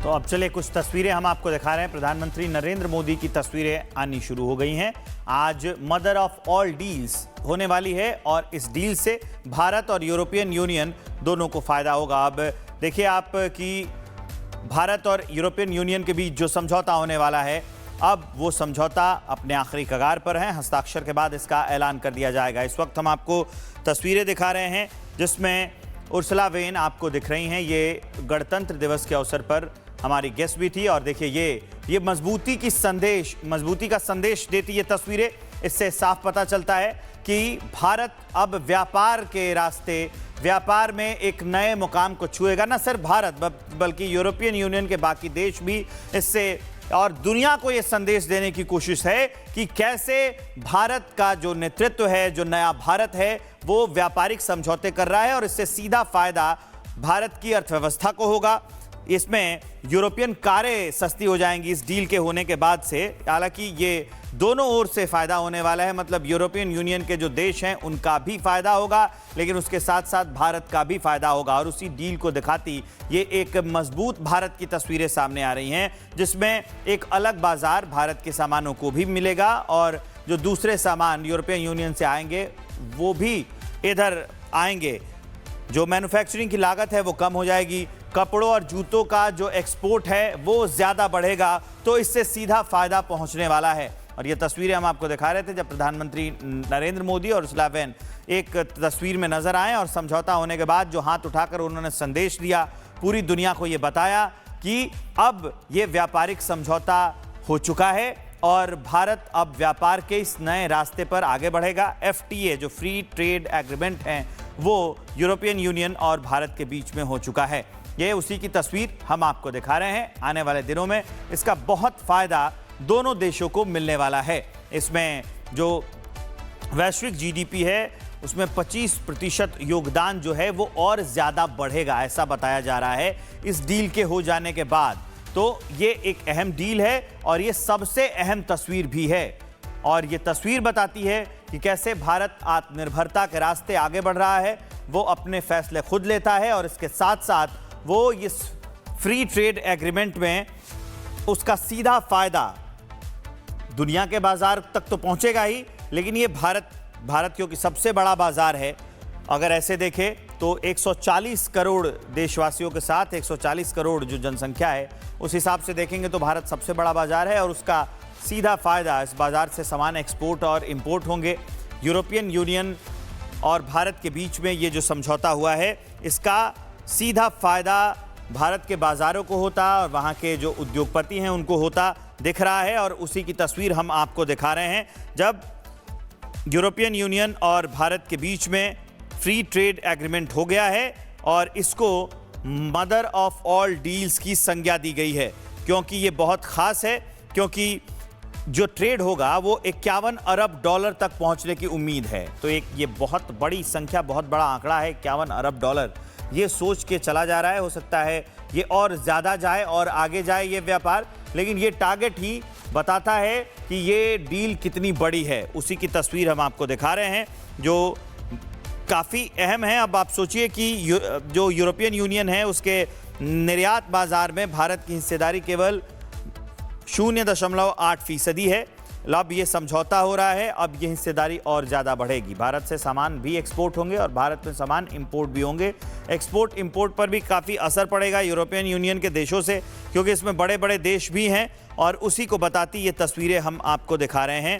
तो अब चले कुछ तस्वीरें हम आपको दिखा रहे हैं। प्रधानमंत्री नरेंद्र मोदी की तस्वीरें आनी शुरू हो गई हैं। आज मदर ऑफ ऑल डील्स होने वाली है और इस डील से भारत और यूरोपियन यूनियन दोनों को फायदा होगा। अब देखिए आप कि भारत और यूरोपियन यूनियन के बीच जो समझौता होने वाला है, अब वो समझौता अपने आखिरी कगार पर है। हस्ताक्षर के बाद इसका ऐलान कर दिया जाएगा। इस वक्त हम आपको तस्वीरें दिखा रहे हैं जिसमें उर्सुला वेन आपको दिख रही हैं। ये गणतंत्र दिवस के अवसर पर हमारी गेस्ट भी थी और देखिए ये मजबूती का संदेश देती ये तस्वीरें। इससे साफ पता चलता है कि भारत अब व्यापार के रास्ते, व्यापार में एक नए मुकाम को छुएगा। न सिर्फ भारत बल्कि यूरोपियन यूनियन के बाकी देश भी इससे और दुनिया को यह संदेश देने की कोशिश है कि कैसे भारत का जो नेतृत्व है, जो नया भारत है, वो व्यापारिक समझौते कर रहा है और इससे सीधा फायदा भारत की अर्थव्यवस्था को होगा। इसमें यूरोपियन कारें सस्ती हो जाएंगी इस डील के होने के बाद से। हालांकि ये दोनों ओर से फायदा होने वाला है, मतलब यूरोपियन यूनियन के जो देश हैं उनका भी फायदा होगा, लेकिन उसके साथ साथ भारत का भी फायदा होगा। और उसी डील को दिखाती ये एक मजबूत भारत की तस्वीरें सामने आ रही हैं, जिसमें एक अलग बाजार भारत के सामानों को भी मिलेगा और जो दूसरे सामान यूरोपियन यूनियन से आएंगे वो भी इधर आएंगे। जो मैन्युफैक्चरिंग की लागत है वो कम हो जाएगी। कपड़ों और जूतों का जो एक्सपोर्ट है वो ज़्यादा बढ़ेगा, तो इससे सीधा फायदा पहुंचने वाला है। और ये तस्वीरें हम आपको दिखा रहे थे जब प्रधानमंत्री नरेंद्र मोदी और उर्सुला वेन एक तस्वीर में नजर आए और समझौता होने के बाद जो हाथ उठाकर उन्होंने संदेश दिया, पूरी दुनिया को ये बताया कि अब ये व्यापारिक समझौता हो चुका है और भारत अब व्यापार के इस नए रास्ते पर आगे बढ़ेगा। FTA जो फ्री ट्रेड एग्रीमेंट है वो यूरोपियन यूनियन और भारत के बीच में हो चुका है। ये उसी की तस्वीर हम आपको दिखा रहे हैं। आने वाले दिनों में इसका बहुत फायदा दोनों देशों को मिलने वाला है। इसमें जो वैश्विक GDP है उसमें 25% योगदान जो है वो और ज़्यादा बढ़ेगा, ऐसा बताया जा रहा है इस डील के हो जाने के बाद। तो ये एक अहम डील है और ये सबसे अहम तस्वीर भी है। और ये तस्वीर बताती है कि कैसे भारत आत्मनिर्भरता के रास्ते आगे बढ़ रहा है, वो अपने फैसले खुद लेता है और इसके साथ साथ वो इस फ्री ट्रेड एग्रीमेंट में उसका सीधा फायदा दुनिया के बाजार तक तो पहुंचेगा ही, लेकिन ये भारत क्योंकि सबसे बड़ा बाजार है, अगर ऐसे देखें तो 140 करोड़ देशवासियों के साथ 140 करोड़ जो जनसंख्या है उस हिसाब से देखेंगे तो भारत सबसे बड़ा बाजार है और उसका सीधा फायदा, इस बाजार से सामान एक्सपोर्ट और इंपोर्ट होंगे। यूरोपियन यूनियन और भारत के बीच में ये जो समझौता हुआ है इसका सीधा फायदा भारत के बाजारों को होता और वहाँ के जो उद्योगपति हैं उनको होता दिख रहा है। और उसी की तस्वीर हम आपको दिखा रहे हैं जब यूरोपियन यूनियन और भारत के बीच में फ्री ट्रेड एग्रीमेंट हो गया है और इसको मदर ऑफ ऑल डील्स की संज्ञा दी गई है, क्योंकि ये बहुत खास है, क्योंकि जो ट्रेड होगा वो 51 अरब डॉलर तक पहुंचने की उम्मीद है। तो ये बहुत बड़ी संख्या, बहुत बड़ा आंकड़ा है 51 अरब डॉलर। ये सोच के चला जा रहा है, हो सकता है ये और ज़्यादा जाए और आगे जाए ये व्यापार, लेकिन ये टारगेट ही बताता है कि ये डील कितनी बड़ी है। उसी की तस्वीर हम आपको दिखा रहे हैं जो काफ़ी अहम है। अब आप सोचिए कि जो यूरोपियन यूनियन है उसके निर्यात बाजार में भारत की हिस्सेदारी केवल 0.8% है। अब ये समझौता हो रहा है, अब ये हिस्सेदारी और ज़्यादा बढ़ेगी। भारत से सामान भी एक्सपोर्ट होंगे और भारत में सामान इंपोर्ट भी होंगे। एक्सपोर्ट इंपोर्ट पर भी काफ़ी असर पड़ेगा यूरोपियन यूनियन के देशों से, क्योंकि इसमें बड़े बड़े देश भी हैं और उसी को बताती ये तस्वीरें हम आपको दिखा रहे हैं।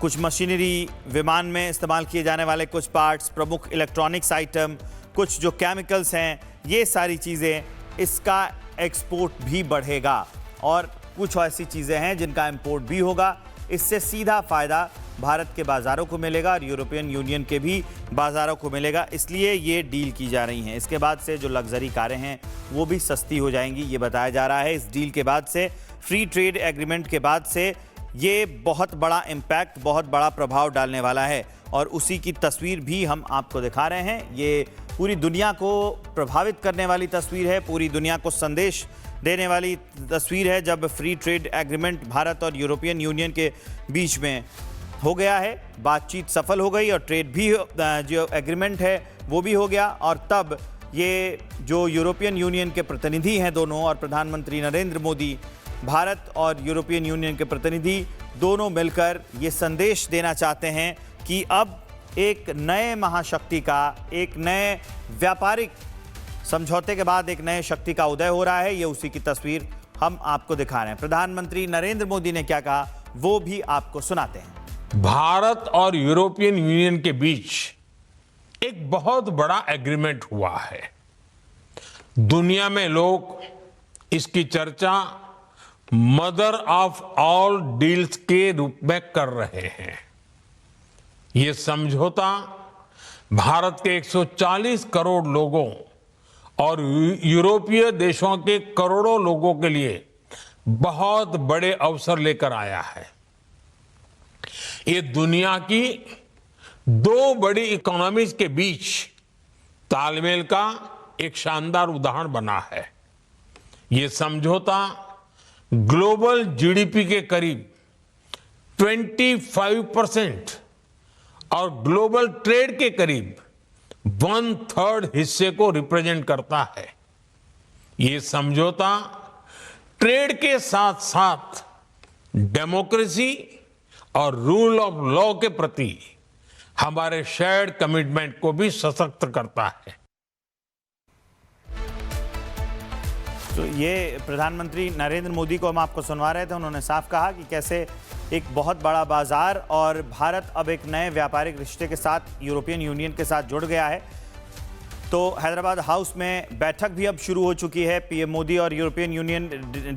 कुछ मशीनरी, विमान में इस्तेमाल किए जाने वाले कुछ पार्ट्स, प्रमुख इलेक्ट्रॉनिक्स आइटम, कुछ जो केमिकल्स हैं, ये सारी चीज़ें, इसका एक्सपोर्ट भी बढ़ेगा और कुछ ऐसी चीज़ें हैं जिनका इंपोर्ट भी होगा। इससे सीधा फ़ायदा भारत के बाज़ारों को मिलेगा और यूरोपियन यूनियन के भी बाज़ारों को मिलेगा, इसलिए ये डील की जा रही हैं। इसके बाद से जो लग्जरी कारें हैं वो भी सस्ती हो जाएंगी, ये बताया जा रहा है। इस डील के बाद से, फ्री ट्रेड एग्रीमेंट के बाद से ये बहुत बड़ा इम्पैक्ट, बहुत बड़ा प्रभाव डालने वाला है और उसी की तस्वीर भी हम आपको दिखा रहे हैं। ये पूरी दुनिया को प्रभावित करने वाली तस्वीर है, पूरी दुनिया को संदेश देने वाली तस्वीर है जब फ्री ट्रेड एग्रीमेंट भारत और यूरोपियन यूनियन के बीच में हो गया है। बातचीत सफल हो गई और ट्रेड भी, जो एग्रीमेंट है वो भी हो गया और तब ये जो यूरोपियन यूनियन के प्रतिनिधि हैं दोनों और प्रधानमंत्री नरेंद्र मोदी, भारत और यूरोपियन यूनियन के प्रतिनिधि दोनों मिलकर ये संदेश देना चाहते हैं कि अब एक नए महाशक्ति का, एक नए व्यापारिक समझौते के बाद एक नए शक्ति का उदय हो रहा है। ये उसी की तस्वीर हम आपको दिखा रहे हैं। प्रधानमंत्री नरेंद्र मोदी ने क्या कहा वो भी आपको सुनाते हैं। भारत और यूरोपियन यूनियन के बीच एक बहुत बड़ा एग्रीमेंट हुआ है। दुनिया में लोग इसकी चर्चा मदर ऑफ ऑल डील्स के रूप में कर रहे हैं। ये समझौता भारत के 140 करोड़ लोगों और यूरोपीय देशों के करोड़ों लोगों के लिए बहुत बड़े अवसर लेकर आया है। ये दुनिया की दो बड़ी इकोनॉमीज के बीच तालमेल का एक शानदार उदाहरण बना है। ये समझौता ग्लोबल जीडीपी के करीब 25% और ग्लोबल ट्रेड के करीब 1/3 हिस्से को रिप्रेजेंट करता है। ये समझौता ट्रेड के साथ साथ डेमोक्रेसी और रूल ऑफ लॉ के प्रति हमारे शेयर्ड कमिटमेंट को भी सशक्त करता है। तो ये प्रधानमंत्री नरेंद्र मोदी को हम आपको सुनवा रहे थे। उन्होंने साफ कहा कि कैसे एक बहुत बड़ा बाजार और भारत अब एक नए व्यापारिक रिश्ते के साथ यूरोपियन यूनियन के साथ जुड़ गया है। तो हैदराबाद हाउस में बैठक भी अब शुरू हो चुकी है। पीएम मोदी और यूरोपियन यूनियन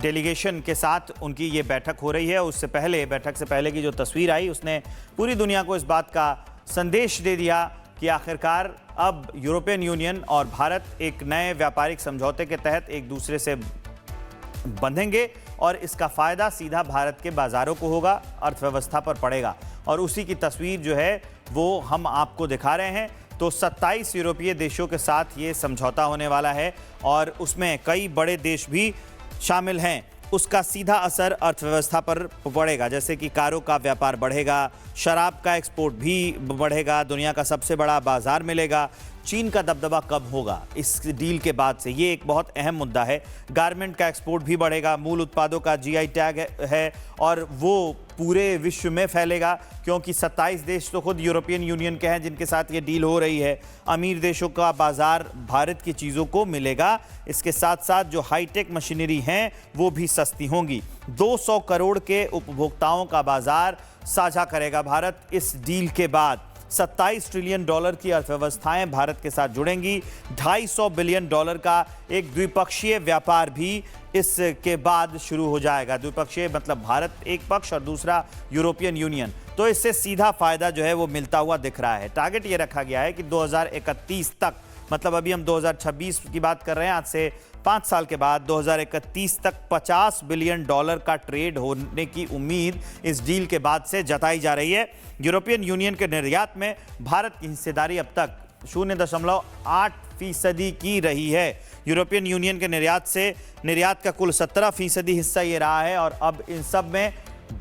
डेलीगेशन के साथ उनकी ये बैठक हो रही है। उससे पहले, बैठक से पहले की जो तस्वीर आई उसने पूरी दुनिया को इस बात का संदेश दे दिया कि आखिरकार अब यूरोपियन यूनियन और भारत एक नए व्यापारिक समझौते के तहत एक दूसरे से बंधेंगे और इसका फ़ायदा सीधा भारत के बाज़ारों को होगा, अर्थव्यवस्था पर पड़ेगा। और उसी की तस्वीर जो है वो हम आपको दिखा रहे हैं। तो 27 यूरोपीय देशों के साथ ये समझौता होने वाला है और उसमें कई बड़े देश भी शामिल हैं। उसका सीधा असर अर्थव्यवस्था पर पड़ेगा, जैसे कि कारों का व्यापार बढ़ेगा, शराब का एक्सपोर्ट भी बढ़ेगा, दुनिया का सबसे बड़ा बाजार मिलेगा। चीन का दबदबा कम होगा इस डील के बाद से, ये एक बहुत अहम मुद्दा है। गारमेंट का एक्सपोर्ट भी बढ़ेगा, मूल उत्पादों का जीआई टैग है और वो पूरे विश्व में फैलेगा, क्योंकि 27 देश तो खुद यूरोपियन यूनियन के हैं जिनके साथ ये डील हो रही है। अमीर देशों का बाजार भारत की चीज़ों को मिलेगा। इसके साथ साथ जो हाईटेक मशीनरी हैं वो भी सस्ती होंगी। 200 करोड़ के उपभोक्ताओं का बाजार साझा करेगा भारत। इस डील के बाद 27 ट्रिलियन डॉलर की अर्थव्यवस्थाएं भारत के साथ जुड़ेंगी। 250 बिलियन डॉलर का एक द्विपक्षीय व्यापार भी इसके बाद शुरू हो जाएगा। द्विपक्षीय मतलब भारत एक पक्ष और दूसरा यूरोपियन यूनियन। तो इससे सीधा फायदा जो है वो मिलता हुआ दिख रहा है। टारगेट ये रखा गया है कि 2031 तक, मतलब अभी हम 2026 की बात कर रहे हैं, आज से 5 साल के बाद 2031 तक 50 बिलियन डॉलर का ट्रेड होने की उम्मीद इस डील के बाद से जताई जा रही है। यूरोपियन यूनियन के निर्यात में भारत की हिस्सेदारी अब तक 0.8% की रही है। यूरोपियन यूनियन के निर्यात का कुल 17% हिस्सा ये रहा है और अब इन सब में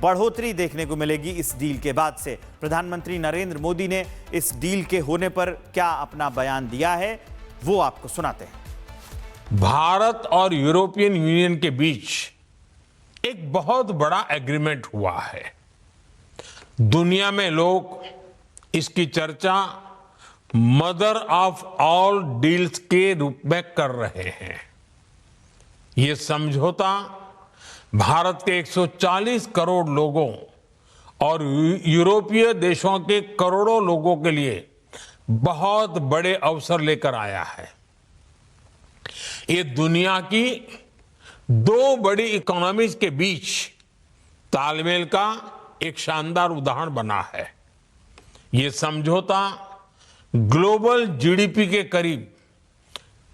बढ़ोतरी देखने को मिलेगी इस डील के बाद से। प्रधानमंत्री नरेंद्र मोदी ने इस डील के होने पर क्या अपना बयान दिया है वो आपको सुनाते हैं। भारत और यूरोपियन यूनियन के बीच एक बहुत बड़ा एग्रीमेंट हुआ है। दुनिया में लोग इसकी चर्चा मदर ऑफ ऑल डील्स के रूप में कर रहे हैं। ये समझौता भारत के 140 करोड़ लोगों और यूरोपीय देशों के करोड़ों लोगों के लिए बहुत बड़े अवसर लेकर आया है। ये दुनिया की दो बड़ी इकोनॉमीज के बीच तालमेल का एक शानदार उदाहरण बना है। ये समझौता ग्लोबल जीडीपी के करीब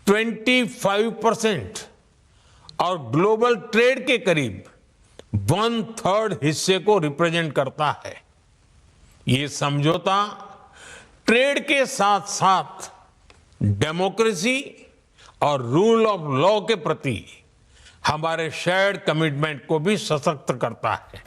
25% और ग्लोबल ट्रेड के करीब 1/3 हिस्से को रिप्रेजेंट करता है। ये समझौता ट्रेड के साथ साथ डेमोक्रेसी और रूल ऑफ लॉ के प्रति हमारे शेयर्ड कमिटमेंट को भी सशक्त करता है।